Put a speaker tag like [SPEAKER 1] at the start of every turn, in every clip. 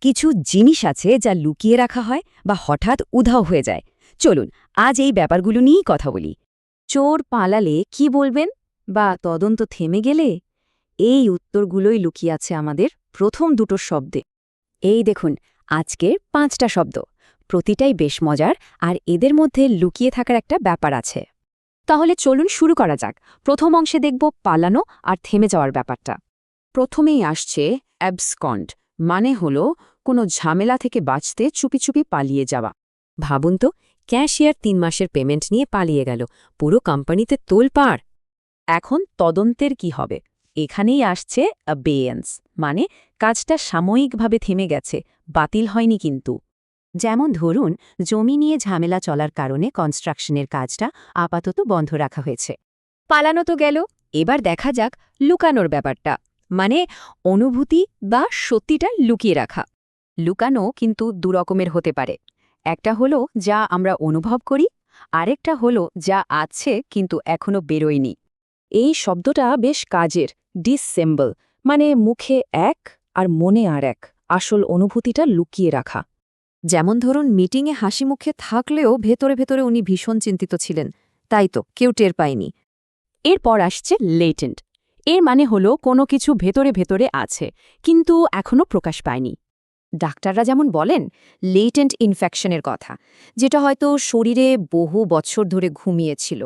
[SPEAKER 1] কিছু জিনিস আছে যা লুকিয়ে রাখা হয় বা হঠাৎ উধাও হয়ে যায়। চলুন আজ এই ব্যাপারগুলো নিয়েই কথা বলি। চোর পালালে কি বলবেন, বা তদন্ত থেমে গেলে? এই উত্তরগুলোই লুকিয়ে আছে আমাদের প্রথম দুটো শব্দে। এই দেখুন, আজকের 5টা শব্দ, প্রতিটাই বেশ মজার, আর এদের মধ্যে লুকিয়ে থাকার একটা ব্যাপার আছে। তাহলে চলুন শুরু করা যাক। প্রথম অংশে দেখব পালানো আর থেমে যাওয়ার ব্যাপারটা। প্রথমেই আসছে অ্যাবসকন্ড, মানে হলো কোনো ঝামেলা থেকে বাঁচতে চুপি চুপি পালিয়ে যাওয়া। ভাবুন তো, ক্যাশিয়ার 3 মাসের পেমেন্ট নিয়ে পালিয়ে গেল, পুরো কোম্পানিতে তোলপাড়। এখন তদন্তের কি হবে? এখানেই আসছে অ্যাবেয়েন্স, মানে কাজটা সাময়িকভাবে থেমে গেছে, বাতিল হয়নি কিন্তু। যেমন ধরুন, জমি নিয়ে ঝামেলা চলার কারণে কনস্ট্রাকশনের কাজটা আপাতত বন্ধ রাখা হয়েছে। পালানো তো গেল, এবার দেখা যাক লুকানোর ব্যাপারটা, মানে অনুভূতি বা সত্যিটা লুকিয়ে রাখা। লুকানো কিন্তু দুরকমের হতে পারে। একটা হলো যা আমরা অনুভব করি, আরেকটা হলো যা আছে কিন্তু এখনো বেরোয়নি। এই শব্দটা বেশ কাজের। ডিসেম্বল, মানে মুখে এক আর মনে আর এক, আসল অনুভূতিটা লুকিয়ে রাখা। যেমন ধরুন, মিটিংয়ে হাসি মুখে থাকলেও ভেতরে ভেতরে উনি ভীষণ চিন্তিত ছিলেন, তাই তো কেউ টের পায়নি। এরপর আসছে লেটেন্ট। এর মানে হলো কোনো কিছু ভেতরে ভেতরে আছে, কিন্তু এখনও প্রকাশ পায়নি। ডাক্তাররা যেমন বলেন লেটেন্ট ইনফেকশনের কথা, যেটা হয়তো শরীরে বহু বছর ধরে ঘুমিয়েছিল।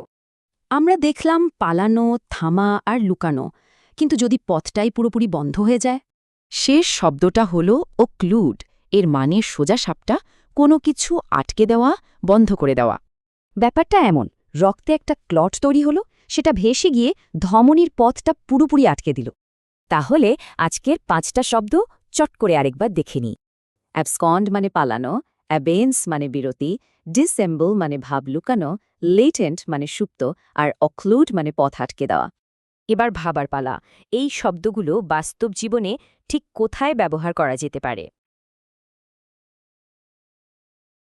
[SPEAKER 1] আমরা দেখলাম পালানো, থামা আর লুকানো, কিন্তু যদি পথটাই পুরোপুরি বন্ধ হয়ে যায়? শেষ শব্দটা হলো ওক্লুড। এর মানে সোজা সাপটা, কোনো কিছু আটকে দেওয়া, বন্ধ করে দেওয়া। ব্যাপারটা এমন, রক্তে একটা ক্লট তৈরি হলো, সেটা ভেসে গিয়ে ধমনীর পথটা পুরোপুরি আটকে দিল। তাহলে আজকের 5টা শব্দ চট করে আরেকবার দেখে নিই। অ্যাবসকন্ড মানে পালানো, অ্যাবেন্স মানে বিরতি, ডিসেম্বল মানে ভাব লুকানো, লেটেন্ট মানে সুপ্ত, আর অক্লুড মানে পথ আটকে দেওয়া। এবার ভাবার পালা, এই শব্দগুলো বাস্তব জীবনে ঠিক কোথায় ব্যবহার করা যেতে পারে।